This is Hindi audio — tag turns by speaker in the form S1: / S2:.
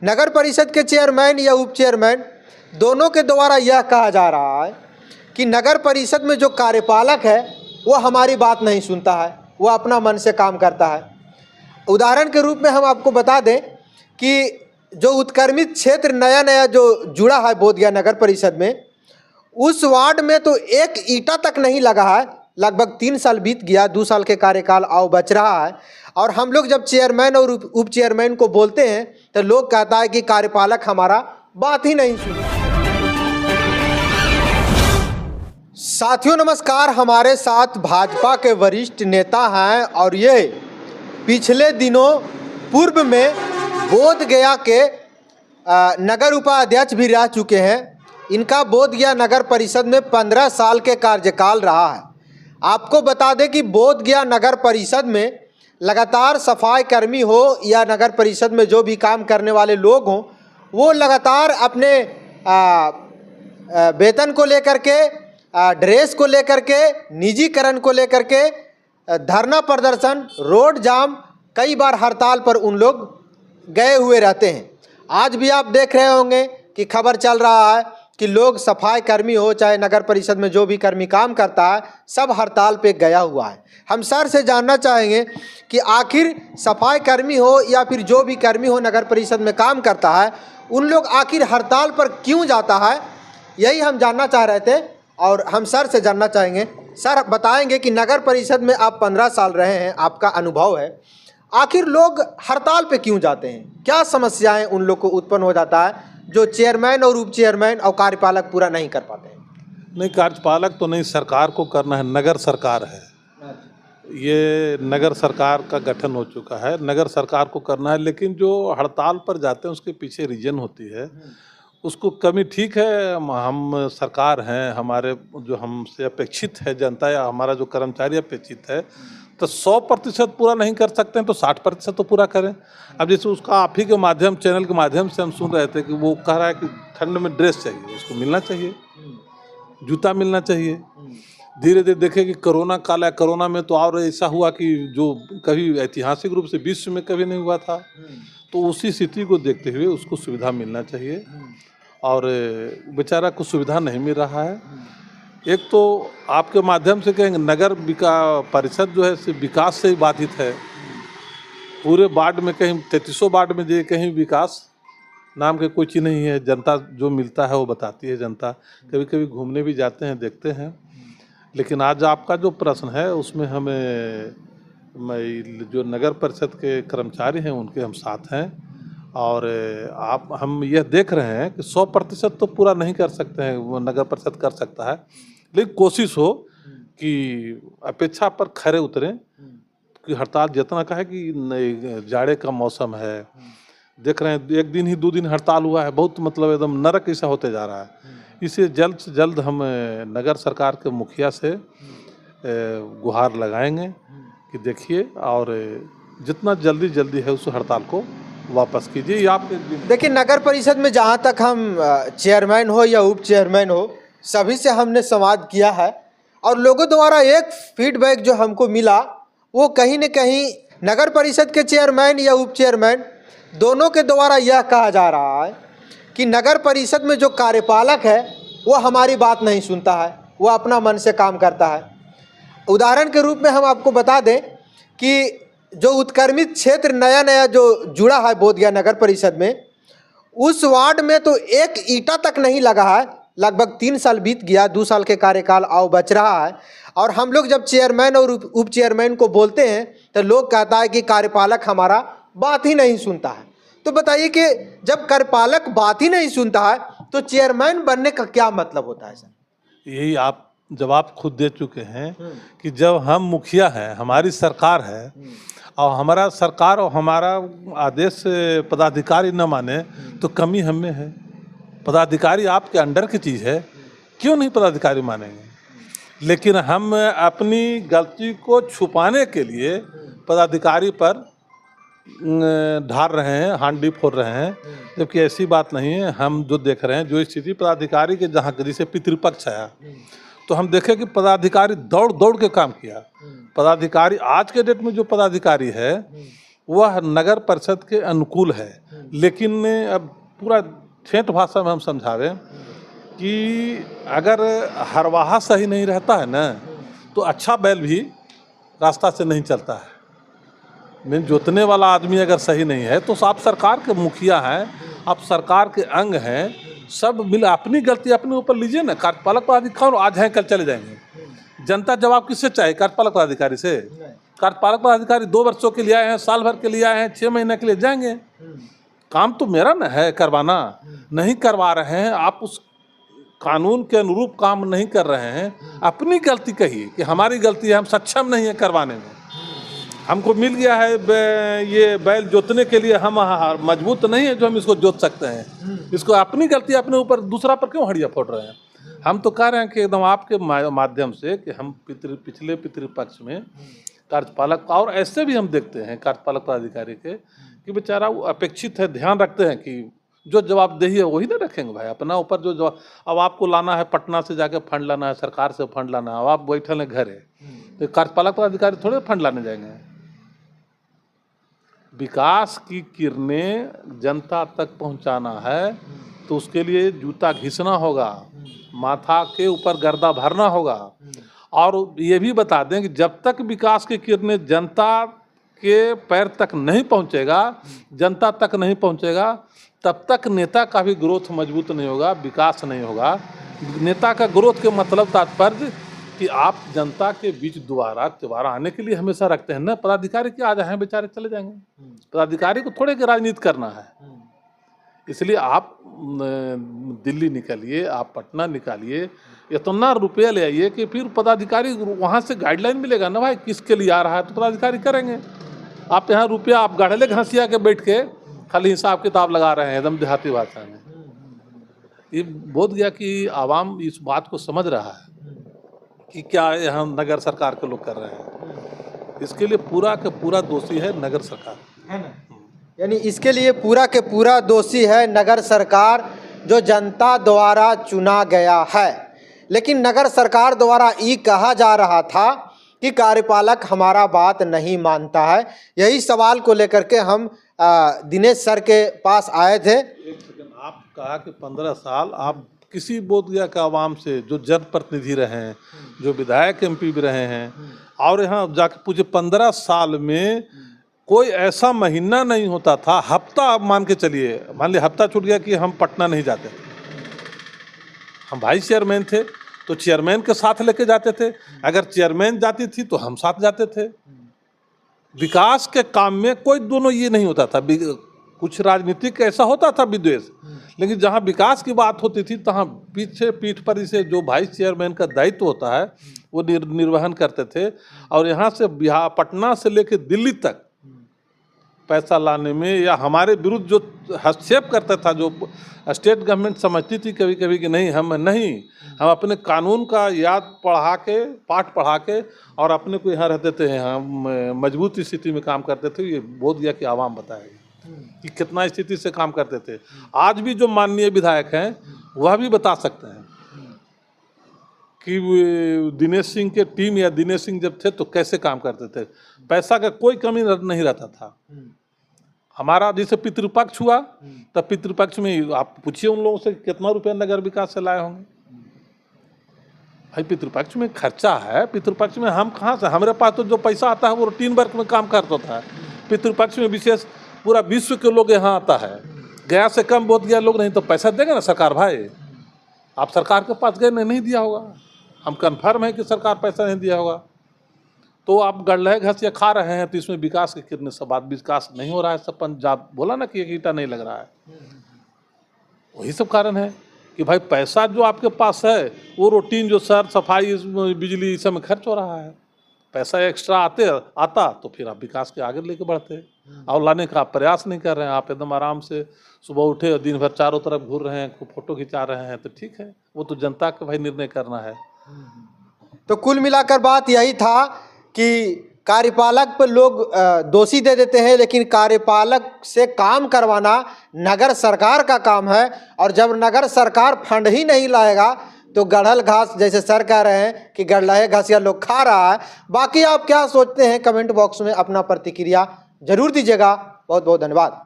S1: नगर परिषद के चेयरमैन या उप चेयरमैन दोनों के द्वारा यह कहा जा रहा है कि नगर परिषद में जो कार्यपालक है वो हमारी बात नहीं सुनता है, वो अपना मन से काम करता है। उदाहरण के रूप में हम आपको बता दें कि जो उत्क्रमित क्षेत्र नया नया जो जुड़ा है बोधगया नगर परिषद में, उस वार्ड में तो एक ईंटा तक नहीं लगा है। लगभग 3 साल बीत गया, 2 साल के कार्यकाल आओ बच रहा है, और हम लोग जब चेयरमैन और उप चेयरमैन को बोलते हैं तो लोग कहता है कि कार्यपालक हमारा बात ही नहीं सुने। साथियों नमस्कार, हमारे साथ भाजपा के वरिष्ठ नेता हैं और ये पिछले दिनों पूर्व में बोधगया के नगर उपाध्यक्ष भी रह चुके हैं। इनका बोधगया नगर परिषद में 15 साल के कार्यकाल रहा है। आपको बता दें कि बोधगया नगर परिषद में लगातार सफाई कर्मी हो या नगर परिषद में जो भी काम करने वाले लोग हों, वो लगातार अपने वेतन को लेकर के, ड्रेस को लेकर के, निजीकरण को लेकर के धरना प्रदर्शन, रोड जाम, कई बार हड़ताल पर उन लोग गए हुए रहते हैं। आज भी आप देख रहे होंगे कि खबर चल रहा है कि लोग, सफाई कर्मी हो चाहे नगर परिषद में जो भी कर्मी काम करता है, सब हड़ताल पे गया हुआ है। हम सर से जानना चाहेंगे कि आखिर सफाई कर्मी हो या फिर जो भी कर्मी हो नगर परिषद में काम करता है, उन लोग आखिर हड़ताल पर क्यों जाता है, यही हम जानना चाह रहे थे। और हम सर से जानना चाहेंगे, सर बताएंगे कि नगर परिषद में आप 15 साल रहे हैं, आपका अनुभव है, आखिर लोग हड़ताल पे क्यों जाते हैं? क्या समस्याएं उन लोग को उत्पन्न हो जाता है जो चेयरमैन और उप चेयरमैन और कार्यपालक पूरा नहीं कर पाते हैं?
S2: नहीं, कार्यपालक तो नहीं, सरकार को करना है। नगर सरकार है, ये नगर सरकार का गठन हो चुका है, नगर सरकार को करना है। लेकिन जो हड़ताल पर जाते हैं उसके पीछे रीजन होती है, उसको कमी ठीक है। हम सरकार हैं, हमारे जो हमसे अपेक्षित है जनता या हमारा जो कर्मचारी अपेक्षित है, तो 100% पूरा नहीं कर सकते हैं तो 60% तो पूरा करें। अब जैसे उसका आप ही के माध्यम, चैनल के माध्यम से हम सुन रहे थे कि वो कह रहा है कि ठंड में ड्रेस चाहिए, उसको मिलना चाहिए, जूता मिलना चाहिए। धीरे धीरे देखें कि कोरोना काल है, कोरोना में तो और ऐसा हुआ कि जो कभी ऐतिहासिक रूप से विश्व में कभी नहीं हुआ था, तो उसी स्थिति को देखते हुए उसको सुविधा मिलना चाहिए। और बेचारा को सुविधा नहीं मिल रहा है। एक तो आपके माध्यम से कहेंगे नगर परिषद जो है सिर्फ विकास से ही बाधित है। पूरे वार्ड में कहीं 3300 वार्ड में जो कहीं विकास नाम के कोई चीज़ नहीं है। जनता जो मिलता है वो बताती है जनता। कभी कभी घूमने भी जाते हैं, देखते हैं। लेकिन आज आपका जो प्रश्न है उसमें हमें, जो नगर परिषद के कर्मचारी हैं उनके हम साथ हैं, और हम यह देख रहे हैं कि 100% तो पूरा नहीं कर सकते हैं, वो नगर परिषद कर सकता है। लेकिन कोशिश हो कि अपेक्षा पर खरे उतरें कि हड़ताल जितना का है कि जाड़े का मौसम है, देख रहे हैं 1 दिन ही 2 दिन हड़ताल हुआ है, बहुत मतलब एकदम नरक ऐसा होते जा रहा है। इसे जल्द से जल्द हम नगर सरकार के मुखिया से गुहार लगाएंगे कि देखिए और जितना जल्दी है उस हड़ताल को वापस कीजिए। आप
S1: देखिए, नगर परिषद में जहाँ तक हम चेयरमैन हो या उप चेयरमैन हो, सभी से हमने संवाद किया है और लोगों द्वारा एक फीडबैक जो हमको मिला वो कहीं न कहीं नगर परिषद के चेयरमैन या उप चेयरमैन दोनों के द्वारा यह कहा जा रहा है कि नगर परिषद में जो कार्यपालक है वो हमारी बात नहीं सुनता है, वो अपना मन से काम करता है। उदाहरण के रूप में हम आपको बता दें कि जो उत्क्रमित क्षेत्र नया नया जो जुड़ा है बोधगया नगर परिषद में, उस वार्ड में तो एक ईंटा तक नहीं लगा है। लगभग 3 साल बीत गया, 2 साल के कार्यकाल आओ बच रहा है, और हम लोग जब चेयरमैन और उप चेयरमैन को बोलते हैं तो लोग कहता है कि कार्यपालक हमारा बात ही नहीं सुनता है। तो बताइए कि जब कार्यपालक बात ही नहीं सुनता है तो चेयरमैन बनने का क्या मतलब होता है सर?
S2: यही आप जवाब खुद दे चुके हैं कि जब हम मुखिया हैं, हमारी सरकार है, और हमारा सरकार और हमारा आदेश पदाधिकारी न माने तो कमी हमें है। पदाधिकारी आपके अंडर की चीज़ है, क्यों नहीं पदाधिकारी मानेंगे? लेकिन हम अपनी गलती को छुपाने के लिए पदाधिकारी पर ढार रहे हैं, हांडी फोड़ रहे हैं, जबकि ऐसी बात नहीं है। हम जो देख रहे हैं, जो स्थिति पदाधिकारी के जहाँ जैसे पितृपक्ष आया, तो हम देखें कि पदाधिकारी दौड़ दौड़ के काम किया। पदाधिकारी आज के डेट में जो पदाधिकारी है वह नगर परिषद के अनुकूल है। लेकिन अब पूरा ठेठ भाषा में हम समझावें कि अगर हरवाहा सही नहीं रहता है ना, तो अच्छा बैल भी रास्ता से नहीं चलता है। मैं जोतने वाला आदमी अगर सही नहीं है तो आप सरकार के मुखिया हैं, आप सरकार के अंग हैं, सब मिल अपनी गलती अपने ऊपर लीजिए ना। कार्यपालक पदाधिकारी आज हैं कल चले जाएंगे। जनता जवाब किससे चाहे? कार्यपालक पदाधिकारी से। कार्यपालक पदाधिकारी 2 वर्षों के लिए आए हैं, साल भर के लिए आए हैं, 6 महीने के लिए जाएंगे। काम तो मेरा न है करवाना, नहीं करवा रहे हैं आप, उस कानून के अनुरूप काम नहीं कर रहे हैं, अपनी गलती कहिए कि हमारी गलती है, हम सक्षम नहीं है करवाने में। हमको मिल गया है ये बैल जोतने के लिए, हम मजबूत नहीं है जो हम इसको जोत सकते हैं। इसको अपनी गलती अपने ऊपर दूसरा पर क्यों हड़िया फोड़ रहे हैं? हम तो कह रहे हैं कि एकदम आपके माध्यम से कि हम पिछले पितृपक्ष में कार्यपालक, और ऐसे भी हम देखते हैं कार्यपालक पदाधिकारी के कि बेचारा वो अपेक्षित है, ध्यान रखते हैं कि जो जवाबदेही है वही ना रखेंगे भाई अपना ऊपर। जो जवाब अब आपको लाना है, पटना से जाके फंड लाना है, सरकार से फंड लाना है, अब आप बैठल हैं घरे, तो कार्यपालक पदाधिकारी थोड़े फंड लाने जाएंगे। विकास की किरणें जनता तक पहुंचाना है तो उसके लिए जूता घिसना होगा, माथा के ऊपर गर्दा भरना होगा। और ये भी बता दें कि जब तक विकास की किरणें जनता के पैर तक नहीं पहुंचेगा, जनता तक नहीं पहुंचेगा, तब तक नेता का भी ग्रोथ मजबूत नहीं होगा, विकास नहीं होगा। नेता का ग्रोथ के मतलब तात्पर्य कि आप जनता के बीच दोबारा आने के लिए हमेशा रखते हैं ना। पदाधिकारी क्या आ जाए बेचारे चले जाएंगे, पदाधिकारी को थोड़े की राजनीति करना है। इसलिए आप दिल्ली निकलिए, आप पटना निकालिए, इतना रुपया ले आइए कि फिर पदाधिकारी वहाँ से गाइडलाइन मिलेगा ना भाई किसके लिए आ रहा है, तो पदाधिकारी करेंगे। आप यहाँ रुपया आप गाढ़ले घासिया के बैठ के खाली हिसाब किताब लगा रहे हैं एकदम देहाती भाषा में। ये बोध गया कि आवाम इस बात को समझ रहा है कि क्या यहाँ नगर सरकार के लोग कर रहे हैं। इसके लिए पूरा का पूरा दोषी है नगर सरकार,
S1: है ना। यानी इसके लिए पूरा के पूरा दोषी है नगर सरकार, जो जनता द्वारा चुना गया है। लेकिन नगर सरकार द्वारा ये कहा जा रहा था कि कार्यपालक हमारा बात नहीं मानता है। यही सवाल को लेकर के हम दिनेश सर के पास आए थे।
S2: एक सेकंड, आप कहा कि 15 साल आप किसी बोधगया का आवाम से जो जनप्रतिनिधि रहे हैं, जो विधायक MP भी रहे हैं, और यहाँ जाके पूछे 15 साल में कोई ऐसा महीना नहीं होता था, हफ्ता आप मान के चलिए, मान लिया हफ्ता छूट गया कि हम पटना नहीं जाते। हम वाइस चेयरमैन थे तो चेयरमैन के साथ लेके जाते थे, अगर चेयरमैन जाती थी तो हम साथ जाते थे। विकास के काम में कोई दोनों ये नहीं होता था। कुछ राजनीतिक ऐसा होता था विद्वेष, लेकिन जहाँ विकास की बात होती थी तहाँ पीछे पीठ पर इसे जो वाइस चेयरमैन का दायित्व होता है वो निर्वहन करते थे। और यहाँ से बिहार पटना से लेकर दिल्ली तक पैसा लाने में या हमारे विरुद्ध जो हस्तक्षेप करता था, जो स्टेट गवर्नमेंट समझती थी कभी कभी कि नहीं हम अपने कानून का याद पढ़ा के, पाठ पढ़ा के और अपने को यहाँ रहते थे, यहाँ मजबूत स्थिति में काम करते थे। ये बोध गया कि आवाम बताएगी कि कितना स्थिति से काम करते थे। आज भी जो माननीय विधायक हैं वह भी बता सकते हैं कि दिनेश सिंह के टीम या दिनेश सिंह जब थे तो कैसे काम करते थे। पैसा का कोई कमी नहीं रहता था। हमारा जैसे पितृपक्ष हुआ तब पितृपक्ष में आप पूछिए उन लोगों से कितना रुपया नगर विकास से लाए होंगे। भाई पितृपक्ष में खर्चा है, पितृपक्ष में हम कहाँ से, हमारे पास तो जो पैसा आता है वो रूटीन वर्क में काम करता था। पितृपक्ष में विशेष पूरा विश्व के लोग यहाँ आता है, गया से कम बोध गया लोग नहीं तो पैसा देगा ना सरकार। भाई आप सरकार के पास गए नहीं दिया होगा, हम कन्फर्म है कि सरकार पैसा नहीं दिया होगा। तो आप गड़लहे घसिया खा रहे हैं, तो इसमें विकास की कितने सब बात, विकास नहीं हो रहा है। सब पंजाब बोला ना कि एक ईंटा नहीं लग रहा है, वही सब कारण है कि भाई पैसा जो आपके पास है वो रूटीन जो सर सफाई बिजली इस सब में खर्च हो रहा है। पैसा एक्स्ट्रा आता तो फिर आप विकास के आगे लेके बढ़ते, और लाने का आप प्रयास नहीं कर रहे हैं। आप एकदम आराम से सुबह उठे और दिन भर चारों तरफ घूर रहे हैं, फोटो खिंचा रहे हैं, तो ठीक है, वो तो जनता का भाई निर्णय करना है।
S1: तो कुल मिलाकर बात यही था कि कार्यपालक पर लोग दोषी दे देते हैं, लेकिन कार्यपालक से काम करवाना नगर सरकार का काम है। और जब नगर सरकार फंड ही नहीं लाएगा तो गढ़ल घास, जैसे सर कह रहे हैं कि गड़लहे घासिया लोग खा रहा है। बाकी आप क्या सोचते हैं कमेंट बॉक्स में अपना प्रतिक्रिया जरूर दीजिएगा। बहुत बहुत धन्यवाद।